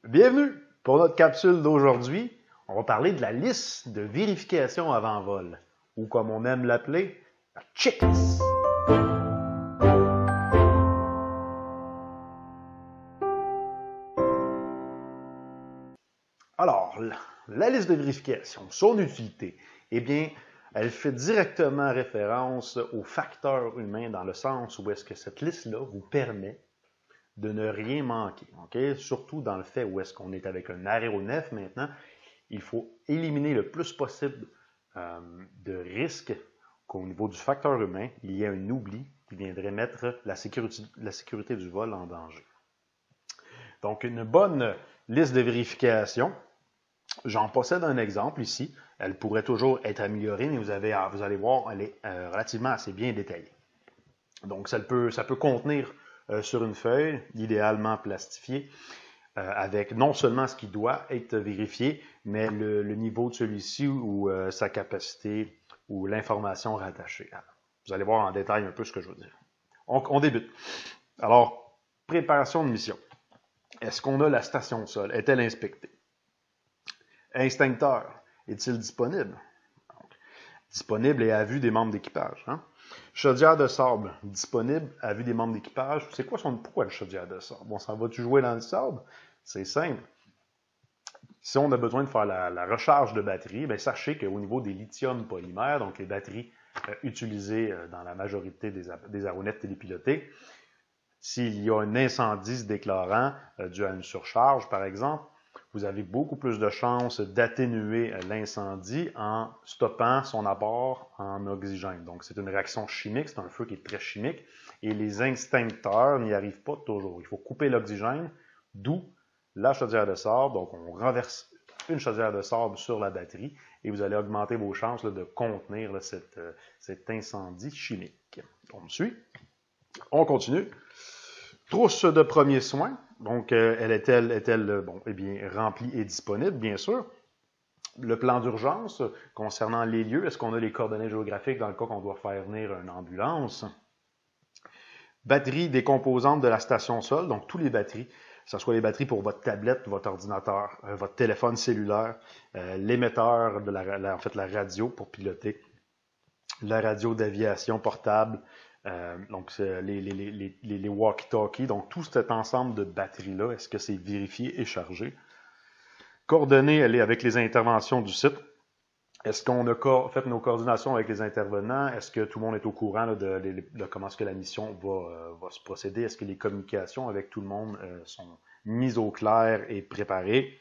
Bienvenue pour notre capsule d'aujourd'hui. On va parler de la liste de vérification avant vol, ou comme on aime l'appeler, la checklist. Alors, la liste de vérification, son utilité, eh bien, elle fait directement référence au facteur humain dans le sens où est-ce que cette liste-là vous permet de ne rien manquer. Okay? Surtout dans le fait où est-ce qu'on est avec un aéronef maintenant, il faut éliminer le plus possible de risques qu'au niveau du facteur humain, il y ait un oubli qui viendrait mettre la sécurité du vol en danger. Donc, une bonne liste de vérification. J'en possède un exemple ici. Elle pourrait toujours être améliorée, mais vous allez voir, elle est relativement assez bien détaillée. Donc, ça peut contenir sur une feuille, idéalement plastifiée, avec non seulement ce qui doit être vérifié, mais le niveau de celui-ci ou sa capacité ou l'information rattachée. Vous allez voir en détail un peu ce que je veux dire. On débute. Alors, préparation de mission. Est-ce qu'on a la station sol? Est-elle inspectée? Extincteur, est-il disponible? Disponible et à vue des membres d'équipage. Hein? Chaudière de sable, disponible à vue des membres d'équipage. C'est quoi pourquoi le chaudière de sable? Bon, ça va-tu jouer dans le sable? C'est simple. Si on a besoin de faire la recharge de batterie, bien, sachez qu'au niveau des lithium polymères, donc les batteries utilisées dans la majorité des aéronefs télépilotés, s'il y a un incendie se déclarant dû à une surcharge, par exemple, vous avez beaucoup plus de chances d'atténuer l'incendie en stoppant son apport en oxygène. Donc, c'est une réaction chimique, c'est un feu qui est très chimique, et les extincteurs n'y arrivent pas toujours. Il faut couper l'oxygène, d'où la chaudière de sable. Donc, on renverse une chaudière de sable sur la batterie et vous allez augmenter vos chances de contenir cet incendie chimique. On me suit? On continue. Trousse de premiers soins. Donc, est-elle remplie et disponible, bien sûr. Le plan d'urgence concernant les lieux, est-ce qu'on a les coordonnées géographiques dans le cas qu'on doit faire venir une ambulance? Batterie des composantes de la station sol, donc tous les batteries, que ce soit les batteries pour votre tablette, votre ordinateur, votre téléphone cellulaire, l'émetteur de la radio pour piloter, la radio d'aviation portable, donc les walkie-talkies, donc tout cet ensemble de batteries-là, est-ce que c'est vérifié et chargé? Coordonnées, elle est avec les interventions du site. Est-ce qu'on a fait nos coordinations avec les intervenants? Est-ce que tout le monde est au courant là, de comment est-ce que la mission va se procéder? Est-ce que les communications avec tout le monde sont mises au clair et préparées?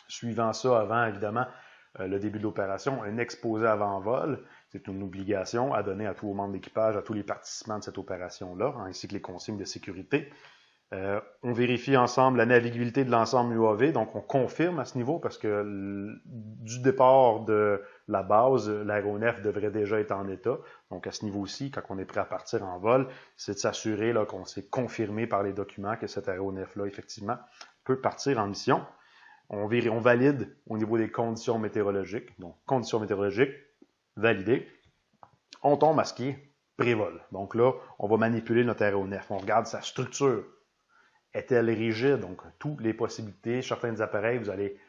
Suivant ça, avant, évidemment, le début de l'opération, un exposé avant vol, c'est une obligation à donner à tous les membres d'équipage, à tous les participants de cette opération-là, ainsi que les consignes de sécurité. On vérifie ensemble la navigabilité de l'ensemble UAV, donc on confirme à ce niveau parce que du départ de la base, l'aéronef devrait déjà être en état. Donc à ce niveau-ci, quand on est prêt à partir en vol, c'est de s'assurer qu'on s'est confirmé par les documents que cet aéronef-là, effectivement, peut partir en mission. On valide au niveau des conditions météorologiques. Donc, conditions météorologiques, validées. On tombe à ce qui est pré-vol. Donc là, on va manipuler notre aéronef. On regarde sa structure. Est-elle rigide? Donc, toutes les possibilités. Certains des appareils, vous allez,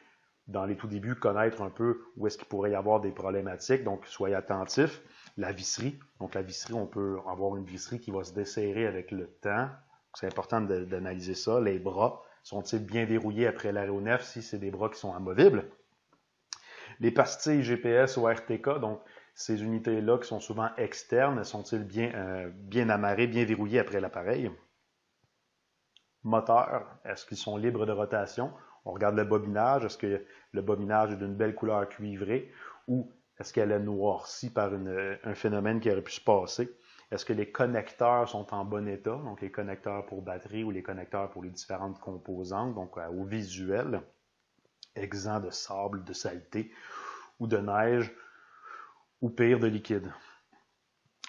dans les tout débuts, connaître un peu où est-ce qu'il pourrait y avoir des problématiques. Donc, soyez attentifs. La visserie. Donc, la visserie, on peut avoir une visserie qui va se desserrer avec le temps. C'est important d'analyser ça. Les bras. Sont-ils bien verrouillés après l'aéronef si c'est des bras qui sont amovibles? Les pastilles GPS ou RTK, donc ces unités-là qui sont souvent externes, sont-ils bien amarrées, bien verrouillées après l'appareil? Moteur, est-ce qu'ils sont libres de rotation? On regarde le bobinage, est-ce que le bobinage est d'une belle couleur cuivrée ou est-ce qu'elle est noircie par un phénomène qui aurait pu se passer? Est-ce que les connecteurs sont en bon état, donc les connecteurs pour batterie ou les connecteurs pour les différentes composantes, donc au visuel, exempt de sable, de saleté ou de neige, ou pire, de liquide.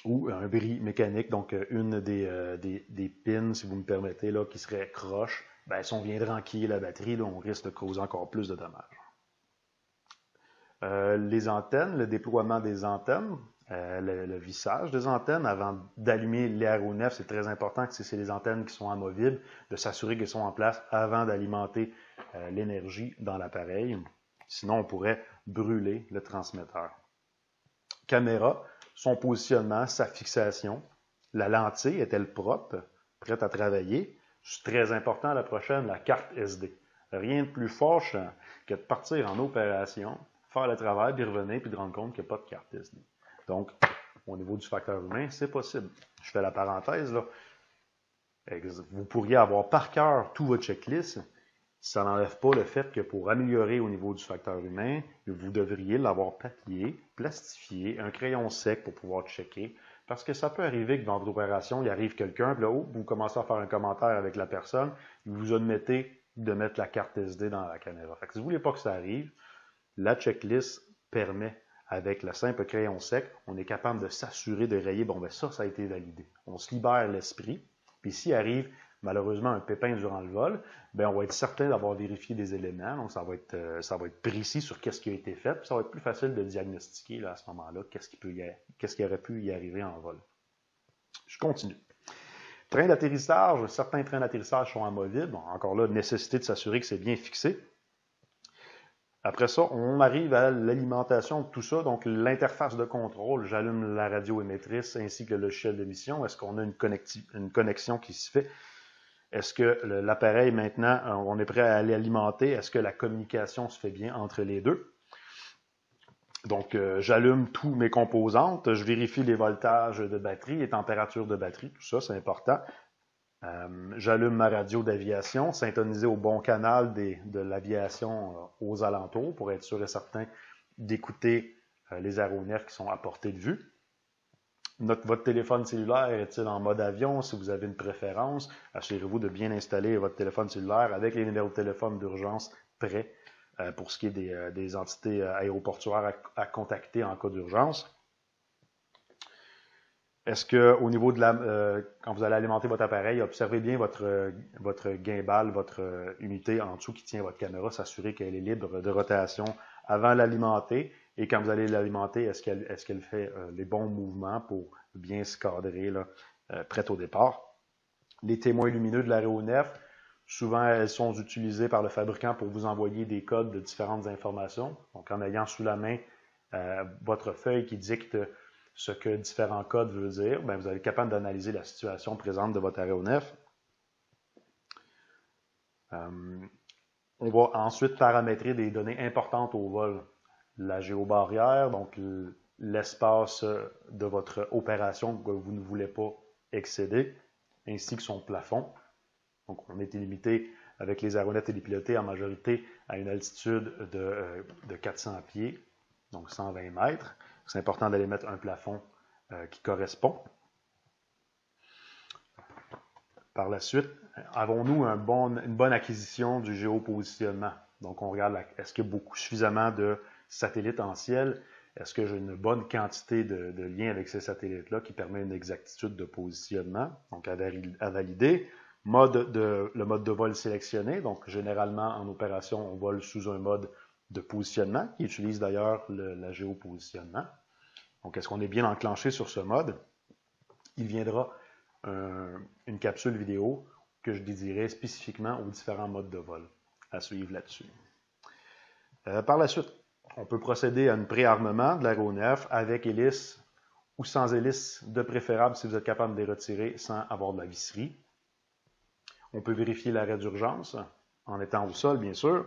Ou un bris mécanique, donc une des pins, si vous me permettez, là, qui serait croche, ben, si on viendrait enquiller la batterie, là, on risque de causer encore plus de dommages. Les antennes, le déploiement des antennes, le vissage des antennes, avant d'allumer l'aéronef, c'est très important que si c'est les antennes qui sont amovibles, de s'assurer qu'elles sont en place avant d'alimenter l'énergie dans l'appareil. Sinon, on pourrait brûler le transmetteur. Caméra, son positionnement, sa fixation. La lentille est-elle propre, prête à travailler? C'est très important la prochaine, la carte SD. Rien de plus fâchant que de partir en opération, faire le travail, puis revenir, puis de rendre compte qu'il n'y a pas de carte SD. Donc, au niveau du facteur humain, c'est possible. Je fais la parenthèse, là. Vous pourriez avoir par cœur tout votre checklist. Ça n'enlève pas le fait que pour améliorer au niveau du facteur humain, vous devriez l'avoir papier, plastifié, un crayon sec pour pouvoir checker. Parce que ça peut arriver que dans votre opération, il arrive quelqu'un, puis là, vous commencez à faire un commentaire avec la personne, vous admettez de mettre la carte SD dans la caméra. Fait que si vous ne voulez pas que ça arrive, la checklist permet, avec le simple crayon sec, on est capable de s'assurer de rayer, bon, ben ça a été validé. On se libère l'esprit, puis s'il arrive malheureusement un pépin durant le vol, ben on va être certain d'avoir vérifié des éléments, donc ça va être précis sur qu'est-ce qui a été fait, puis ça va être plus facile de diagnostiquer là, à ce moment-là qu'est-ce qui aurait pu y arriver en vol. Je continue. Train d'atterrissage, certains trains d'atterrissage sont amovibles, bon, encore là, nécessité de s'assurer que c'est bien fixé. Après ça, on arrive à l'alimentation de tout ça, donc l'interface de contrôle, j'allume la radio émettrice ainsi que le logiciel de mission. Est-ce qu'on a une connexion qui se fait? Est-ce que l'appareil, maintenant, on est prêt à l'alimenter? Est-ce que la communication se fait bien entre les deux? Donc, j'allume tous mes composantes, je vérifie les voltages de batterie, les températures de batterie, tout ça, c'est important. J'allume ma radio d'aviation, syntonisée au bon canal de l'aviation aux alentours pour être sûr et certain d'écouter les aéronefs qui sont à portée de vue. Votre téléphone cellulaire est-il en mode avion? Si vous avez une préférence, assurez-vous de bien installer votre téléphone cellulaire avec les numéros de téléphone d'urgence prêts pour ce qui est des entités aéroportuaires à contacter en cas d'urgence. Est-ce que au niveau de quand vous allez alimenter votre appareil, observez bien votre gimbal, votre unité en dessous qui tient votre caméra, s'assurer qu'elle est libre de rotation avant l'alimenter. Et quand vous allez l'alimenter, est-ce qu'elle fait les bons mouvements pour bien se cadrer là, prête au départ? Les témoins lumineux de l'aéronef, souvent elles sont utilisées par le fabricant pour vous envoyer des codes de différentes informations. Donc en ayant sous la main votre feuille qui dicte ce que différents codes veulent dire, bien, vous allez être capable d'analyser la situation présente de votre aéronef. On va ensuite paramétrer des données importantes au vol. La géobarrière, donc l'espace de votre opération que vous ne voulez pas excéder, ainsi que son plafond. Donc, on est limité avec les aéronefs télépilotés en majorité à une altitude de 400 pieds, donc 120 mètres. C'est important d'aller mettre un plafond qui correspond. Par la suite, avons-nous une bonne acquisition du géopositionnement? Donc, on regarde est-ce qu'il y a suffisamment de satellites en ciel? Est-ce que j'ai une bonne quantité de liens avec ces satellites-là qui permet une exactitude de positionnement? Donc, à valider. Le mode de vol sélectionné. Donc, généralement, en opération, on vole sous un mode de positionnement qui utilise d'ailleurs la géopositionnement. Donc, est-ce qu'on est bien enclenché sur ce mode? Il viendra une capsule vidéo que je dédierai spécifiquement aux différents modes de vol à suivre là-dessus. Par la suite, on peut procéder à un préarmement de l'aéronef avec hélice ou sans hélice, de préférable si vous êtes capable de les retirer sans avoir de la visserie. On peut vérifier l'arrêt d'urgence en étant au sol, bien sûr.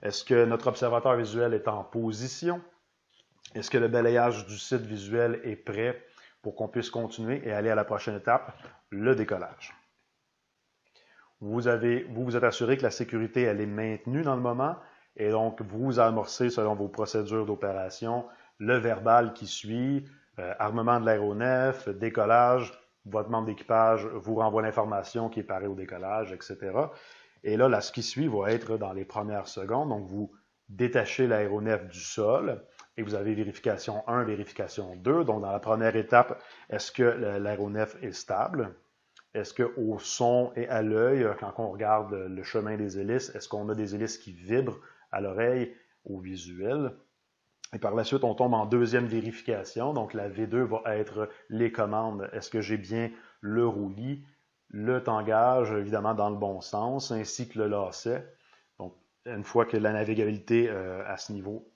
Est-ce que notre observateur visuel est en position? Est-ce que le balayage du site visuel est prêt pour qu'on puisse continuer et aller à la prochaine étape, le décollage? Vous êtes assuré que la sécurité elle est maintenue dans le moment et donc vous amorcez selon vos procédures d'opération le verbal qui suit, armement de l'aéronef, décollage, votre membre d'équipage vous renvoie l'information qui est parée au décollage, etc. Et là, ce qui suit va être dans les premières secondes. Donc, vous détachez l'aéronef du sol et vous avez vérification 1, vérification 2. Donc, dans la première étape, est-ce que l'aéronef est stable? Est-ce qu'au son et à l'œil, quand on regarde le chemin des hélices, est-ce qu'on a des hélices qui vibrent à l'oreille, au visuel? Et par la suite, on tombe en deuxième vérification. Donc, la V2 va être les commandes. Est-ce que j'ai bien le roulis, le tangage, évidemment, dans le bon sens, ainsi que le lacet. Donc, une fois que la navigabilité à ce niveau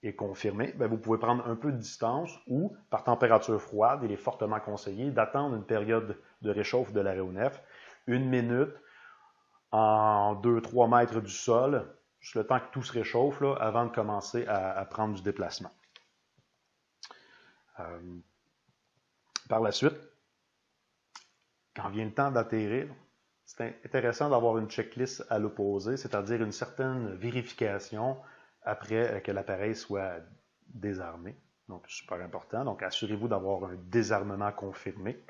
est confirmée, bien, vous pouvez prendre un peu de distance ou, par température froide, il est fortement conseillé d'attendre une période de réchauffe de l'aéronef, 1 minute en 2-3 mètres du sol, juste le temps que tout se réchauffe là, avant de commencer à prendre du déplacement. Par la suite, quand vient le temps d'atterrir, c'est intéressant d'avoir une checklist à l'opposé, c'est-à-dire une certaine vérification après que l'appareil soit désarmé. Donc, super important. Donc, assurez-vous d'avoir un désarmement confirmé.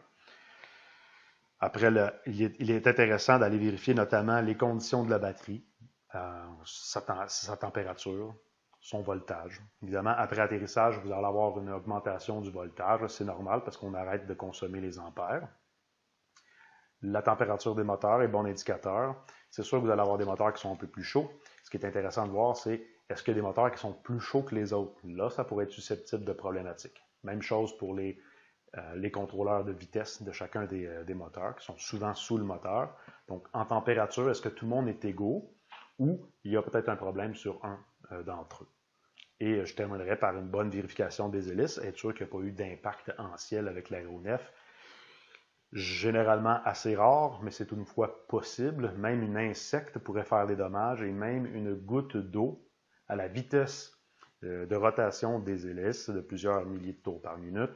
Après, il est intéressant d'aller vérifier notamment les conditions de la batterie, sa température, son voltage. Évidemment, après atterrissage, vous allez avoir une augmentation du voltage. C'est normal parce qu'on arrête de consommer les ampères. La température des moteurs est bon indicateur. C'est sûr que vous allez avoir des moteurs qui sont un peu plus chauds. Ce qui est intéressant de voir, c'est est-ce qu'il y a des moteurs qui sont plus chauds que les autres? Là, ça pourrait être susceptible de problématiques. Même chose pour les contrôleurs de vitesse de chacun des moteurs, qui sont souvent sous le moteur. Donc, en température, est-ce que tout le monde est égaux ou il y a peut-être un problème sur un d'entre eux? Et je terminerai par une bonne vérification des hélices, être sûr qu'il n'y a pas eu d'impact en ciel avec l'aéronef. Généralement assez rare, mais c'est une fois possible. Même un insecte pourrait faire des dommages et même une goutte d'eau à la vitesse de rotation des hélices de plusieurs milliers de tours par minute.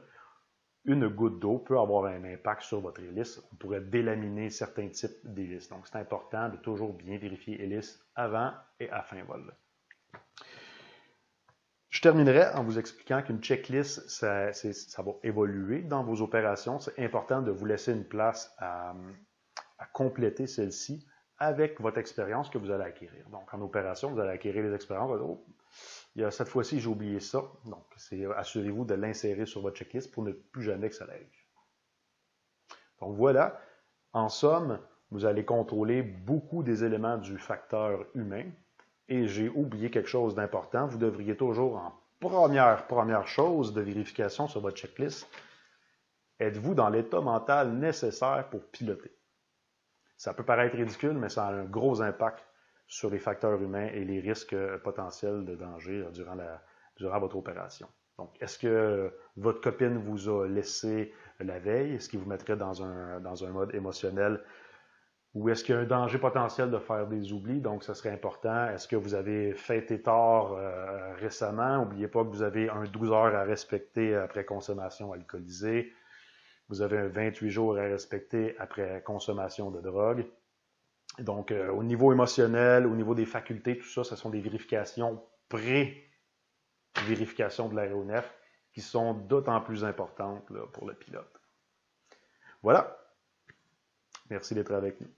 Une goutte d'eau peut avoir un impact sur votre hélice. On pourrait délaminer certains types d'hélices. Donc, c'est important de toujours bien vérifier hélice avant et à fin vol. Je terminerai en vous expliquant qu'une checklist, ça va évoluer dans vos opérations. C'est important de vous laisser une place à compléter celle-ci avec votre expérience que vous allez acquérir. Donc, en opération, vous allez acquérir les expériences. Oh, cette fois-ci, j'ai oublié ça. Donc, assurez-vous de l'insérer sur votre checklist pour ne plus jamais que ça arrive. Donc, voilà. En somme, vous allez contrôler beaucoup des éléments du facteur humain. Et j'ai oublié quelque chose d'important. Vous devriez toujours, en première chose de vérification sur votre checklist, êtes-vous dans l'état mental nécessaire pour piloter? Ça peut paraître ridicule, mais ça a un gros impact sur les facteurs humains et les risques potentiels de danger durant votre opération. Donc, est-ce que votre copine vous a laissé la veille? Est-ce qu'il vous mettrait dans un mode émotionnel? Ou est-ce qu'il y a un danger potentiel de faire des oublis? Donc, ce serait important. Est-ce que vous avez fêté tard récemment? N'oubliez pas que vous avez un 12 heures à respecter après consommation alcoolisée. Vous avez un 28 jours à respecter après consommation de drogue. Donc, au niveau émotionnel, au niveau des facultés, tout ça, ce sont des vérifications pré-vérification de l'aéronef qui sont d'autant plus importantes là, pour le pilote. Voilà. Merci d'être avec nous.